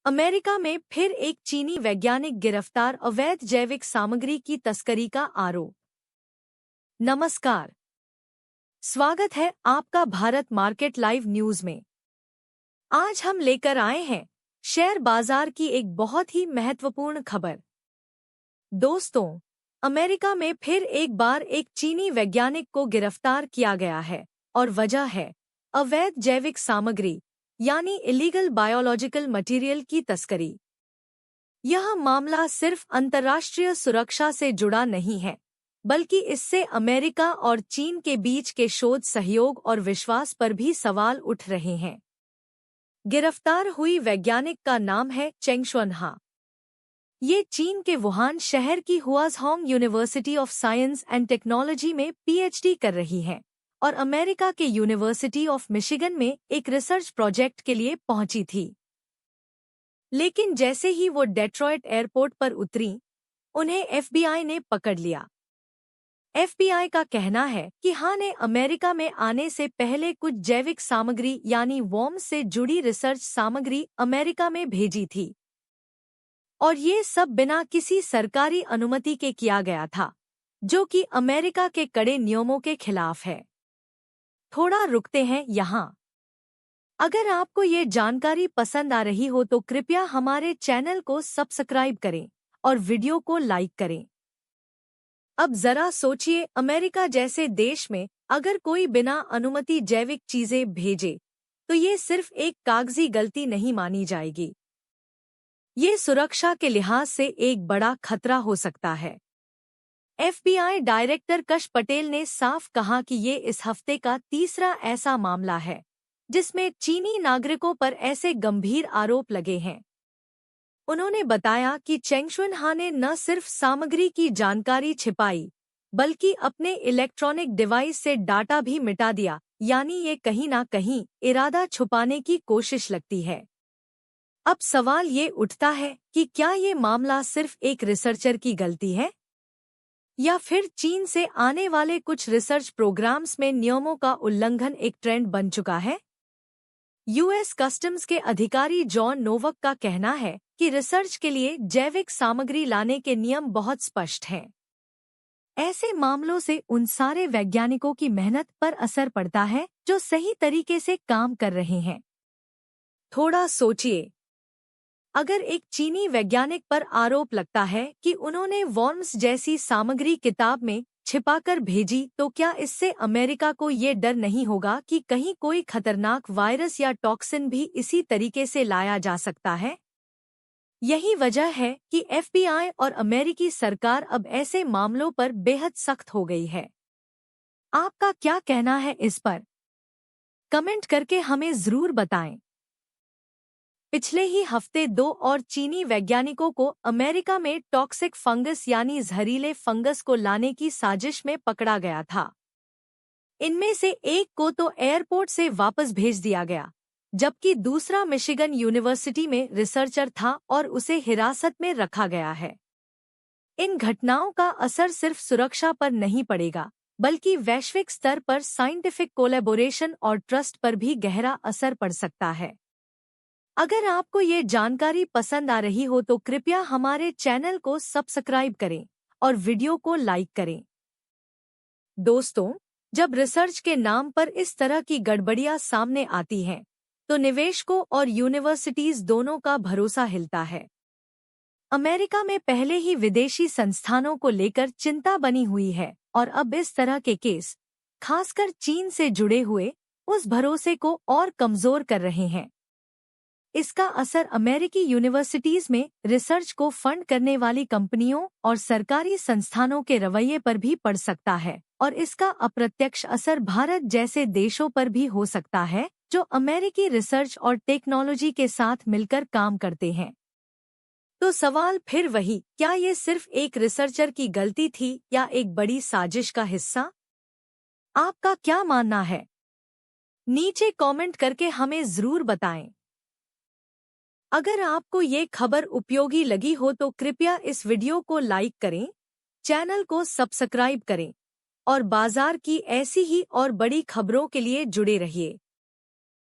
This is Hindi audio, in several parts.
अमेरिका में फिर एक चीनी वैज्ञानिक गिरफ्तार, अवैध जैविक सामग्री की तस्करी का आरोप। नमस्कार, स्वागत है आपका भारत मार्केट लाइव न्यूज में। आज हम लेकर आए हैं शेयर बाजार की एक बहुत ही महत्वपूर्ण खबर। दोस्तों, अमेरिका में फिर एक बार एक चीनी वैज्ञानिक को गिरफ्तार किया गया है और वजह है अवैध जैविक सामग्री यानी इलीगल बायोलॉजिकल मटेरियल की तस्करी। यह मामला सिर्फ अंतर्राष्ट्रीय सुरक्षा से जुड़ा नहीं है, बल्कि इससे अमेरिका और चीन के बीच के शोध सहयोग और विश्वास पर भी सवाल उठ रहे हैं। गिरफ्तार हुई वैज्ञानिक का नाम है चेंग शुनहा। ये चीन के वुहान शहर की Huazhong university of science and technology में पीएचडी कर रही हैं और अमेरिका के यूनिवर्सिटी ऑफ मिशिगन में एक रिसर्च प्रोजेक्ट के लिए पहुंची थी। लेकिन जैसे ही वो डेट्रॉयट एयरपोर्ट पर उतरी, उन्हें एफबीआई ने पकड़ लिया। एफबीआई का कहना है कि हा ने अमेरिका में आने से पहले कुछ जैविक सामग्री यानी वॉर्म्स से जुड़ी रिसर्च सामग्री अमेरिका में भेजी थी, और ये सब बिना किसी सरकारी अनुमति के किया गया था, जो कि अमेरिका के कड़े नियमों के खिलाफ है। थोड़ा रुकते हैं यहाँ। अगर आपको ये जानकारी पसंद आ रही हो तो कृपया हमारे चैनल को सब्सक्राइब करें और वीडियो को लाइक करें। अब जरा सोचिए, अमेरिका जैसे देश में अगर कोई बिना अनुमति जैविक चीजें भेजे तो ये सिर्फ एक कागजी गलती नहीं मानी जाएगी। ये सुरक्षा के लिहाज से एक बड़ा खतरा हो सकता है। एफबीआई डायरेक्टर कश पटेल ने साफ कहा कि ये इस हफ्ते का तीसरा ऐसा मामला है जिसमें चीनी नागरिकों पर ऐसे गंभीर आरोप लगे हैं। उन्होंने बताया कि चेंग शुनहा ने न सिर्फ सामग्री की जानकारी छिपाई, बल्कि अपने इलेक्ट्रॉनिक डिवाइस से डाटा भी मिटा दिया, यानी ये कहीं ना कहीं इरादा छुपाने की कोशिश लगती है। अब सवाल ये उठता है कि क्या ये मामला सिर्फ एक रिसर्चर की गलती है, या फिर चीन से आने वाले कुछ रिसर्च प्रोग्राम्स में नियमों का उल्लंघन एक ट्रेंड बन चुका है। यूएस कस्टम्स के अधिकारी जॉन नोवक का कहना है कि रिसर्च के लिए जैविक सामग्री लाने के नियम बहुत स्पष्ट हैं। ऐसे मामलों से उन सारे वैज्ञानिकों की मेहनत पर असर पड़ता है जो सही तरीके से काम कर रहे हैं। थोड़ा सोचिए, अगर एक चीनी वैज्ञानिक पर आरोप लगता है कि उन्होंने वॉर्म्स जैसी सामग्री किताब में छिपाकर भेजी, तो क्या इससे अमेरिका को ये डर नहीं होगा कि कहीं कोई खतरनाक वायरस या टॉक्सिन भी इसी तरीके से लाया जा सकता है? यही वजह है कि एफबीआई और अमेरिकी सरकार अब ऐसे मामलों पर बेहद सख्त हो गई है। आपका क्या कहना है इस पर? कमेंट करके हमें जरूर बताएं। पिछले ही हफ्ते 2 और चीनी वैज्ञानिकों को अमेरिका में टॉक्सिक फंगस यानी जहरीले फंगस को लाने की साजिश में पकड़ा गया था। इनमें से एक को तो एयरपोर्ट से वापस भेज दिया गया, जबकि दूसरा मिशिगन यूनिवर्सिटी में रिसर्चर था और उसे हिरासत में रखा गया है। इन घटनाओं का असर सिर्फ सुरक्षा पर नहीं पड़ेगा, बल्कि वैश्विक स्तर पर साइंटिफिक कोलैबोरेशन और ट्रस्ट पर भी गहरा असर पड़ सकता है। अगर आपको ये जानकारी पसंद आ रही हो तो कृपया हमारे चैनल को सब्सक्राइब करें और वीडियो को लाइक करें। दोस्तों, जब रिसर्च के नाम पर इस तरह की गड़बड़ियां सामने आती हैं, तो निवेशकों और यूनिवर्सिटीज दोनों का भरोसा हिलता है। अमेरिका में पहले ही विदेशी संस्थानों को लेकर चिंता बनी हुई है और अब इस तरह के केस, खासकर चीन से जुड़े हुए, उस भरोसे को और कमजोर कर रहे हैं। इसका असर अमेरिकी यूनिवर्सिटीज में रिसर्च को फंड करने वाली कंपनियों और सरकारी संस्थानों के रवैये पर भी पड़ सकता है, और इसका अप्रत्यक्ष असर भारत जैसे देशों पर भी हो सकता है जो अमेरिकी रिसर्च और टेक्नोलॉजी के साथ मिलकर काम करते हैं। तो सवाल फिर वही, क्या ये सिर्फ एक रिसर्चर की गलती थी या एक बड़ी साजिश का हिस्सा? आपका क्या मानना है? नीचे कमेंट करके हमें जरूर बताएं। अगर आपको ये खबर उपयोगी लगी हो तो कृपया इस वीडियो को लाइक करें, चैनल को सब्सक्राइब करें और बाजार की ऐसी ही और बड़ी खबरों के लिए जुड़े रहिए।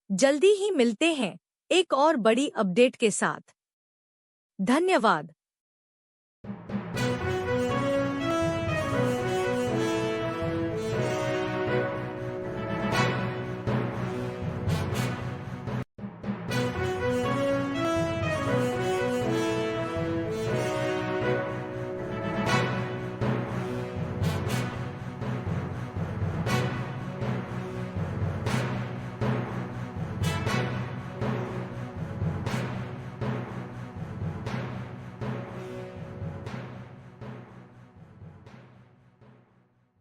जल्दी ही मिलते हैं एक और बड़ी अपडेट के साथ। धन्यवाद।